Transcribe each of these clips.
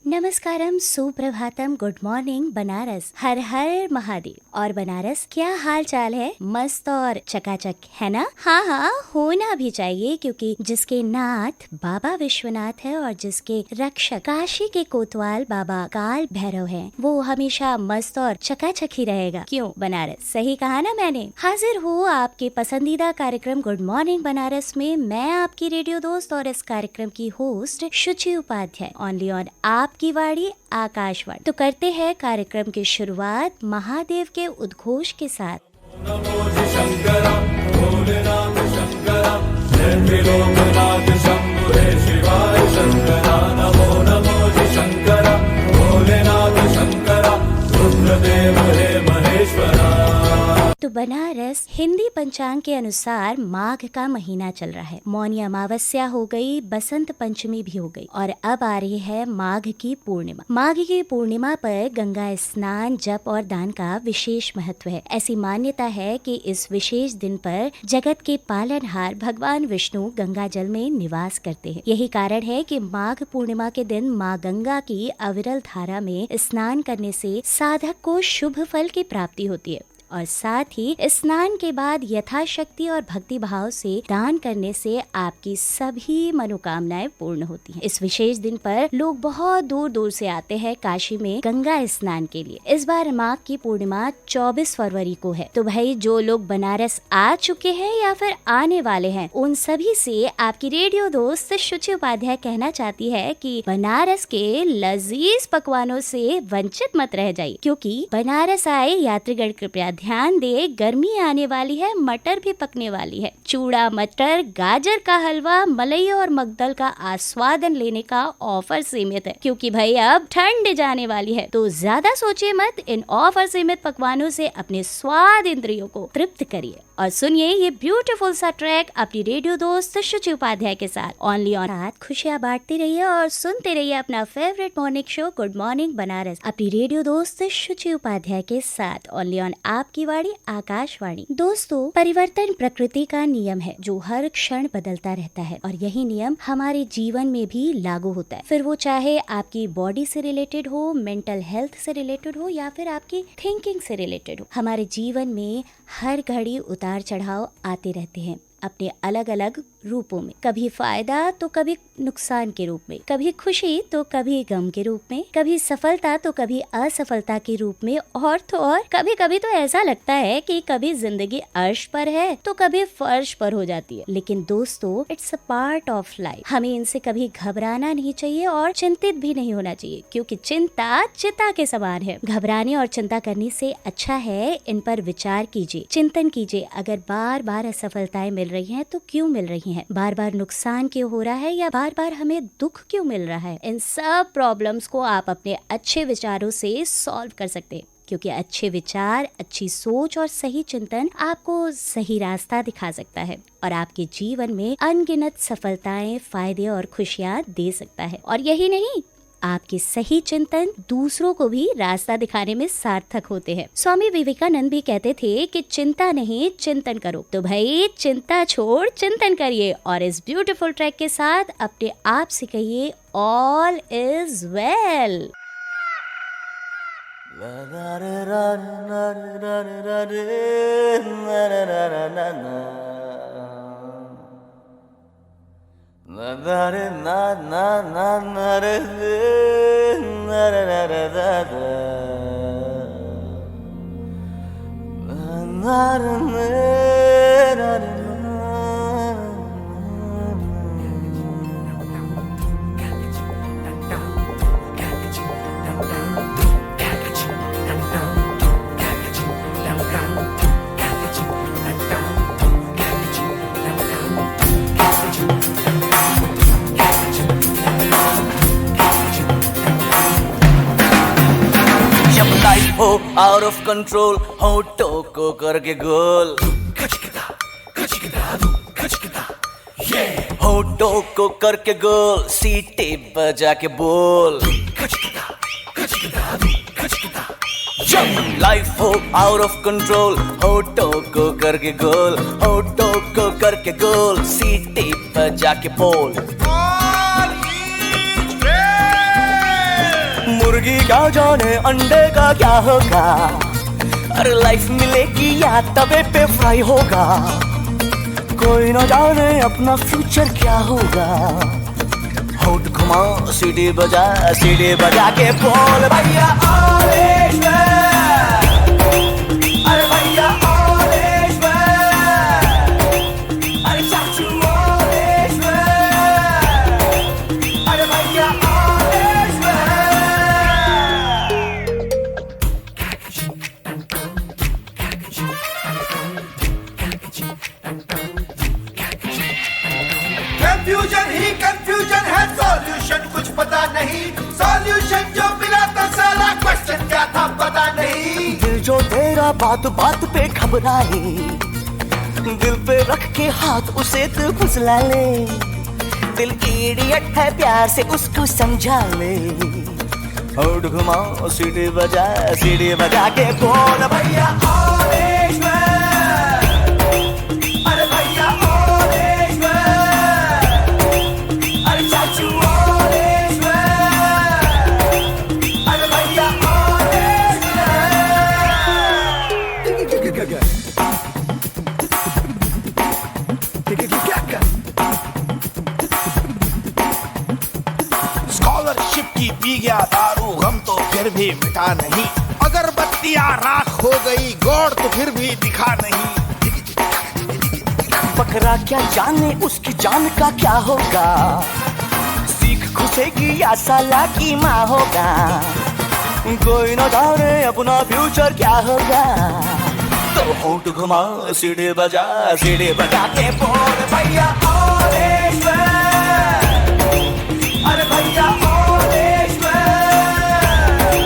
नमस्कारम, Suprabhatam, good morning Banaras, हर हर महादेव। और बनारस, क्या हाल चाल है? मस्त और चकाचक है ना? हाँ हाँ, होना भी चाहिए, क्योंकि जिसके नाथ बाबा विश्वनाथ है और जिसके रक्षक काशी के कोतवाल बाबा काल भैरव हैं, वो हमेशा मस्त और चकाचक ही रहेगा। क्यों बनारस? सही कहा ना मैंने। हाजिर हूँ आपके पसंदीदा कार्यक्रम गुड मॉर्निंग बनारस में। मैं आपकी रेडियो दोस्त और इस कार्यक्रम की host Shuchi Upadhyay, only on आपकी वाणी आकाशवाणी। तो करते हैं कार्यक्रम की शुरुआत महादेव के उद्घोष के साथ। नमो शंकरा भोलेनाथ शंकरा जय त्रिलोकनाथ शंभुरे शिवाय शंकरा। नमो शंकरा भोलेनाथ शंकरा रुद्रदेव हे महेश्वरा। तो बनारस हिंदी पंचांग के अनुसार माघ का महीना चल रहा है। मौनी अमावस्या हो गई, बसंत पंचमी भी हो गई और अब आ रही है माघ की पूर्णिमा। माघ की पूर्णिमा पर गंगा स्नान, जप और दान का विशेष महत्व है। ऐसी मान्यता है कि इस विशेष दिन पर जगत के पालनहार भगवान विष्णु गंगा जल में निवास करते हैं। यही कारण है कि माघ पूर्णिमा के दिन माँ गंगा की अविरल धारा में स्नान करने से साधक को शुभ फल की प्राप्ति होती है और साथ ही स्नान के बाद यथाशक्ति और भक्ति भाव से दान करने से आपकी सभी मनोकामनाएं पूर्ण होती हैं। इस विशेष दिन पर लोग बहुत दूर दूर से आते हैं काशी में गंगा स्नान के लिए। इस बार माघ की पूर्णिमा 24 फरवरी को है। तो भाई, जो लोग बनारस आ चुके हैं या फिर आने वाले हैं, उन सभी से आपकी रेडियो दोस्त शुचि उपाध्याय कहना चाहती है कि बनारस के लजीज पकवानों से वंचित मत रह जाइए, क्योंकि बनारस आए यात्रीगण कृपया ध्यान दे, गर्मी आने वाली है, मटर भी पकने वाली है। चूड़ा मटर, गाजर का हलवा, मलई और मगदल का आस्वादन लेने का ऑफर सीमित है, क्योंकि भाई अब ठंड जाने वाली है। तो ज्यादा सोचिए मत, इन ऑफर सीमित पकवानों से अपने स्वाद इंद्रियों को तृप्त करिए और सुनिए ये ब्यूटीफुल सा ट्रैक अपनी रेडियो दोस्त शुचि उपाध्याय के साथ। ओनली ऑन रात खुशियाँ बांटती रहिए और सुनते रहिए अपना favourite morning show good morning Banaras अपनी रेडियो दोस्त शुचि उपाध्याय के साथ। ओनली ऑन आपकी वाणी आकाशवाणी। दोस्तों, परिवर्तन प्रकृति का नियम है जो हर क्षण बदलता रहता है और यही नियम हमारे जीवन में भी लागू होता है। फिर वो चाहे आपकी बॉडी से रिलेटेड हो, मेंटल हेल्थ से रिलेटेड हो या फिर आपकी थिंकिंग से रिलेटेड हो। हमारे जीवन में हर घड़ी उतार चढ़ाव आते रहते हैं अपने अलग अलग रूपों में। कभी फायदा तो कभी नुकसान के रूप में, कभी खुशी तो कभी गम के रूप में, कभी सफलता तो कभी असफलता के रूप में और तो और कभी कभी तो ऐसा लगता है कि कभी जिंदगी अर्श पर है तो कभी फर्श पर हो जाती है। लेकिन दोस्तों, it's a part of life. हमें इनसे कभी घबराना नहीं चाहिए और चिंतित भी नहीं होना चाहिए, क्योंकि चिंता चिता के समान है। घबराने और चिंता करने से अच्छा है इन पर विचार कीजिए, चिंतन कीजिए। अगर बार बार असफलताएं मिल रही हैं तो क्यों मिल रही हैं? बार बार नुकसान क्यों हो रहा है या बार बार हमें दुख क्यों मिल रहा है? इन सब प्रॉब्लम्स को आप अपने अच्छे विचारों से सॉल्व कर सकते हैं, क्योंकि अच्छे विचार, अच्छी सोच और सही चिंतन आपको सही रास्ता दिखा सकता है और आपके जीवन में अनगिनत सफलताएं, फायदे और खुशियां दे सकता है। और यही नहीं, आपके सही चिंतन दूसरों को भी रास्ता दिखाने में सार्थक होते हैं। स्वामी विवेकानंद भी कहते थे कि चिंता नहीं, चिंतन करो। तो भाई, चिंता छोड़ चिंतन करिए और इस ब्यूटीफुल ट्रैक के साथ अपने आप से कहिए all is well. Na na na na na na na na na na na na हो आउट ऑफ कंट्रोल, होठों को करके गोल, होठों को करके गोल, सीटी बजा के बोल। लाइफ हो आउट ऑफ कंट्रोल, होठों को करके गोल, होठों को करके गोल, सीटी बजा के बोल। All is well. मुर्गी क्या जाने अंडे का क्या होगा, अरे लाइफ मिलेगी या तवे पे फ्राई होगा, कोई न जाने अपना फ्यूचर क्या होगा। होठ घुमा सीढ़ी बजा के बोल भैया ऑल इज वेल, अरे भैया ऑल इज वेल, अरे चाचू ऑल इज वेल, अरे भैया all is confusion he confusion है, सॉल्यूशन कुछ पता नहीं, सॉल्यूशन जो मिला तो साला क्वेश्चन क्या था पता नहीं। दिल जो तेरा बात बात पे घबराए, दिल पे रख के हाथ उसे तू फुसला ले, दिल इडियट है प्यार से उसको समझा ले। होठ घुमा सीढ़ी बजा के बोल भैया ऑल इज वेल, अरे भैया ऑल इज वेल, अरे चाचू ऑल इज वेल, अरे भैया ऑल इज स्कॉलरशिप की पी गया दारू, गम तो फिर भी मिटा नहीं, अगरबत्तियां राख हो गई, गौर तो फिर भी दिखा नहीं। बकरा क्या जाने उसकी जान का क्या होगा, सीख घुसेगी या साला की माँ होगा, कोई न जाने अपना फ्यूचर क्या होगा। तो होठ घुमा सीढ़ी बजा के बोल भैया ऑल इज वेल, अरे भैया ऑल इज वेल,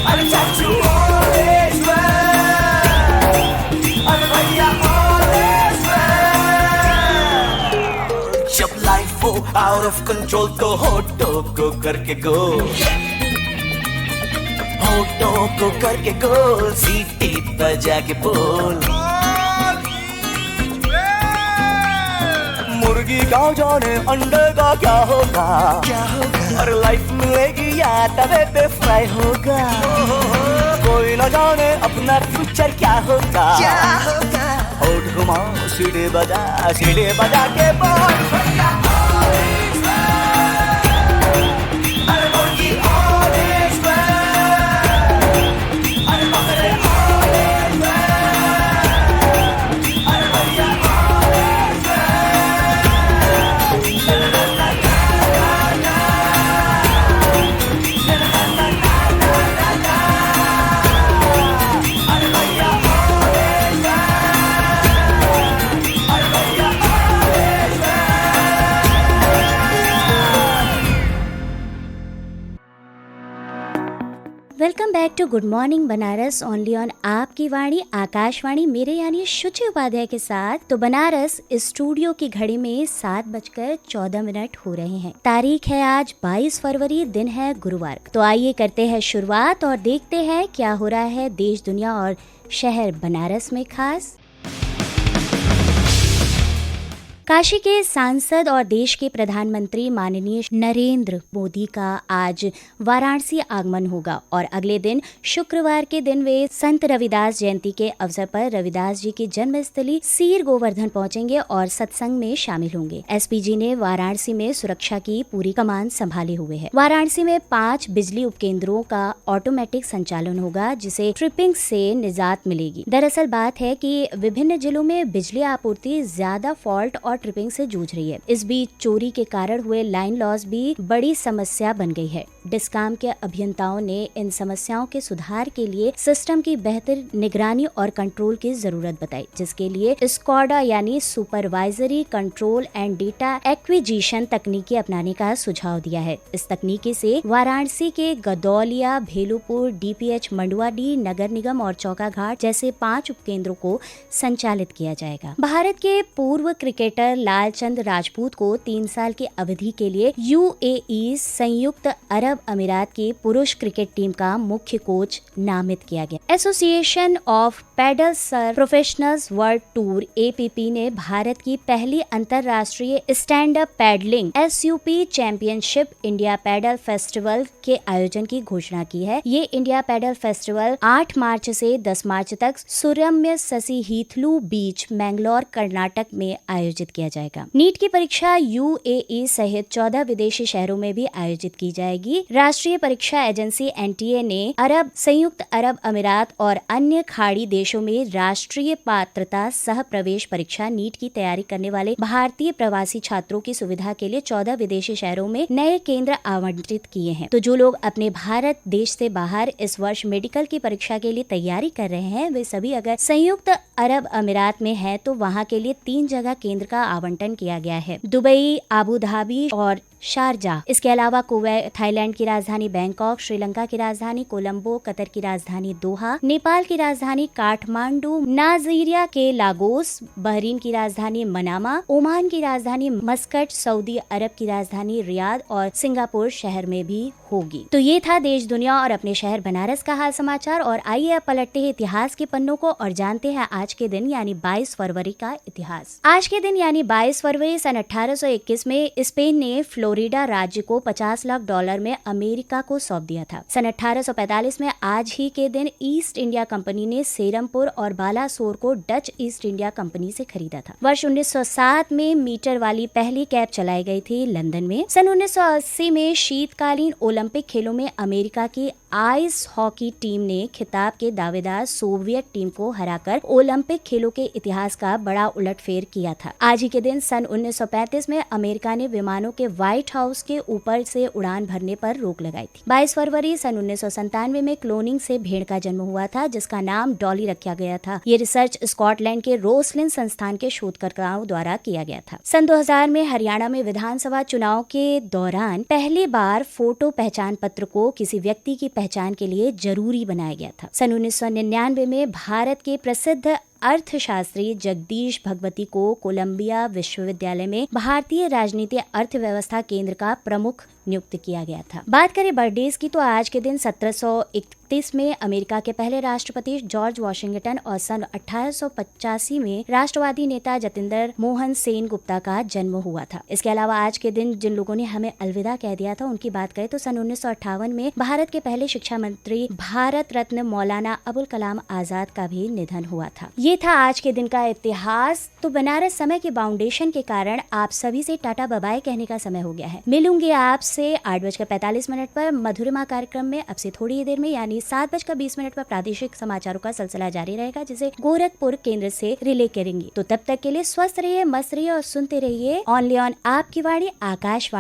अरे चाचू ऑल इज वेल, अरे भैया ऑल इज वेल। जब लाइफ हो आउट ऑफ कंट्रोल तो होठों को करके गोल, होठों को करके गोल, सीटी बजा के बोल। मुर्गी क्या जाने अंडे का क्या होगा, और लाइफ मिलेगी या तवे पे फ्राई होगा, कोई न जाने अपना फ्यूचर क्या होगा। होठ घुमा सीढ़ी बजा के बोल भैया ऑल इज वेल, अरे मुर्गी ऑल इज वेल, अरे बकरे ऑल इज वेल, अरे भैया all is welcome back to good morning Banaras only on आपकी वाणी आकाशवाणी, मेरे यानी शुचि उपाध्याय के साथ। तो बनारस स्टूडियो की घड़ी में 7:14 हो रहे हैं। तारीख है आज 22 फरवरी, दिन है गुरुवार। तो आइए करते हैं शुरुआत और देखते हैं क्या हो रहा है देश दुनिया और शहर बनारस में खास। काशी के सांसद और देश के प्रधानमंत्री माननीय नरेंद्र मोदी का आज वाराणसी आगमन होगा और अगले दिन शुक्रवार के दिन वे संत रविदास जयंती के अवसर पर रविदास जी की जन्मस्थली सीर गोवर्धन पहुंचेंगे और सत्संग में शामिल होंगे। एसपीजी ने वाराणसी में सुरक्षा की पूरी कमान संभाले हुए है। वाराणसी में 5 बिजली उपकेंद्रों का ऑटोमेटिक संचालन होगा, जिसे ट्रिपिंग से निजात मिलेगी। दरअसल बात है कि विभिन्न जिलों में बिजली आपूर्ति ज्यादा फॉल्ट और ट्रिपिंग से जूझ रही है। इस बीच चोरी के कारण हुए लाइन लॉस भी बड़ी समस्या बन गई है। डिस्काम के अभियंताओं ने इन समस्याओं के सुधार के लिए सिस्टम की बेहतर निगरानी और कंट्रोल की जरूरत बताई, जिसके लिए स्कॉडा यानी supervisory control and data acquisition तकनीकी अपनाने का सुझाव दिया है। इस तकनीकी से वाराणसी के गदौलिया, भेलुपुर, डीपीएच, मंडुआडीह, नगर निगम और चौका घाट जैसे 5 उपकेंद्रों को संचालित किया जाएगा। भारत के पूर्व क्रिकेटर लालचंद राजपूत को 3 साल की अवधि के लिए यूएई, संयुक्त अरब अरब अमीरात की पुरुष क्रिकेट टीम का मुख्य कोच नामित किया गया। Association of paddle surf professionals world tour (APP) ने भारत की पहली अंतरराष्ट्रीय stand up paddling SUP championship India paddle festival के आयोजन की घोषणा की है। ये इंडिया पैडल फेस्टिवल 8 मार्च से 10 मार्च तक सुरम्य ससी हीथलू बीच, मैंगलोर, कर्नाटक में आयोजित किया जाएगा। नीट की परीक्षा UAE सहित 14 विदेशी शहरों में भी आयोजित की जाएगी। राष्ट्रीय परीक्षा एजेंसी NTA ने संयुक्त अरब अमीरात और अन्य खाड़ी देशों में राष्ट्रीय पात्रता सह प्रवेश परीक्षा नीट की तैयारी करने वाले भारतीय प्रवासी छात्रों की सुविधा के लिए 14 विदेशी शहरों में नए केंद्र आवंटित किए हैं। तो जो लोग अपने भारत देश से बाहर इस वर्ष मेडिकल की परीक्षा के लिए तैयारी कर रहे हैं, वे सभी अगर संयुक्त अरब अमीरात में है तो वहां के लिए 3 जगह केंद्र का आवंटन किया गया है: दुबई, आबू धाबी और शारजाह। इसके अलावा कुवैत, थाईलैंड की राजधानी बैंकॉक, श्रीलंका की राजधानी कोलंबो, कतर की राजधानी दोहा, नेपाल की राजधानी काठमांडू, नाइजीरिया के लागोस, बहरीन की राजधानी मनामा, ओमान की राजधानी मस्कट, सऊदी अरब की राजधानी रियाद और सिंगापुर शहर में भी होगी। तो ये था देश, दुनिया और अपने शहर बनारस का हाल समाचार। और आइए अब पलटते हैं इतिहास के पन्नों को और जानते हैं आज के दिन यानी 22 फरवरी का इतिहास। आज के दिन यानी 22 फरवरी सन 1821 में स्पेन ने फ्लोरिडा राज्य को $50 लाख में अमेरिका को सौंप दिया था। सन 1845 में आज ही के दिन ईस्ट इंडिया कंपनी ने सेरमपुर और बालासोर को डच ईस्ट इंडिया कंपनी से खरीदा था। वर्ष 1907 में मीटर वाली पहली कैब चलाई गई थी लंदन में। सन 1980 में शीतकालीन ओलंपिक खेलों में अमेरिका की आइस हॉकी टीम ने खिताब के दावेदार सोवियत टीम को हराकर ओलंपिक खेलों के इतिहास का बड़ा उलटफेर किया था। आज ही के दिन सन 1935 में अमेरिका ने विमानों के व्हाइट हाउस के ऊपर से उड़ान भरने पर रोक लगाई थी। 22 फरवरी सन 1997 में क्लोनिंग से भेड़ का जन्म हुआ था, जिसका नाम डॉली रखा गया था। ये रिसर्च स्कॉटलैंड के रोसलिन संस्थान के शोधकर्ताओं द्वारा किया गया था। सन 2000 में हरियाणा में विधानसभा चुनाव के दौरान पहली बार फोटो पहचान पत्र को किसी व्यक्ति की पहचान के लिए जरूरी बनाया गया था। सन 1999 में भारत के प्रसिद्ध अर्थशास्त्री जगदीश भगवती को कोलंबिया विश्वविद्यालय में भारतीय राजनीति अर्थव्यवस्था केंद्र का प्रमुख नियुक्त किया गया था। बात करें बर्थडेज की तो आज के दिन 1731 में अमेरिका के पहले राष्ट्रपति जॉर्ज वॉशिंगटन और सन 1885 में राष्ट्रवादी नेता जतिंदर मोहन सेन गुप्ता का जन्म हुआ था। इसके अलावा आज के दिन जिन लोगों ने हमें अलविदा कह दिया था उनकी बात करें तो सन 1958 में भारत के पहले शिक्षा मंत्री भारत रत्न मौलाना अबुल कलाम आजाद का भी निधन हुआ था। ये था आज के दिन का इतिहास। तो बनारस समय के बाउंडेशन के कारण आप सभी से टाटा बाय कहने का समय हो गया है। मिलूंगी आपसे 8:45 पर मधुरिमा कार्यक्रम में। अब से थोड़ी ही देर में यानी 7:20 पर प्रादेशिक समाचारों का सिलसिला जारी रहेगा, जिसे गोरखपुर केंद्र से रिले करेंगे। तो तब तक के लिए स्वस्थ रहिए, मस्त रहिए और सुनते रहिए ओनली ऑन आपकी वाणी आकाशवाणी।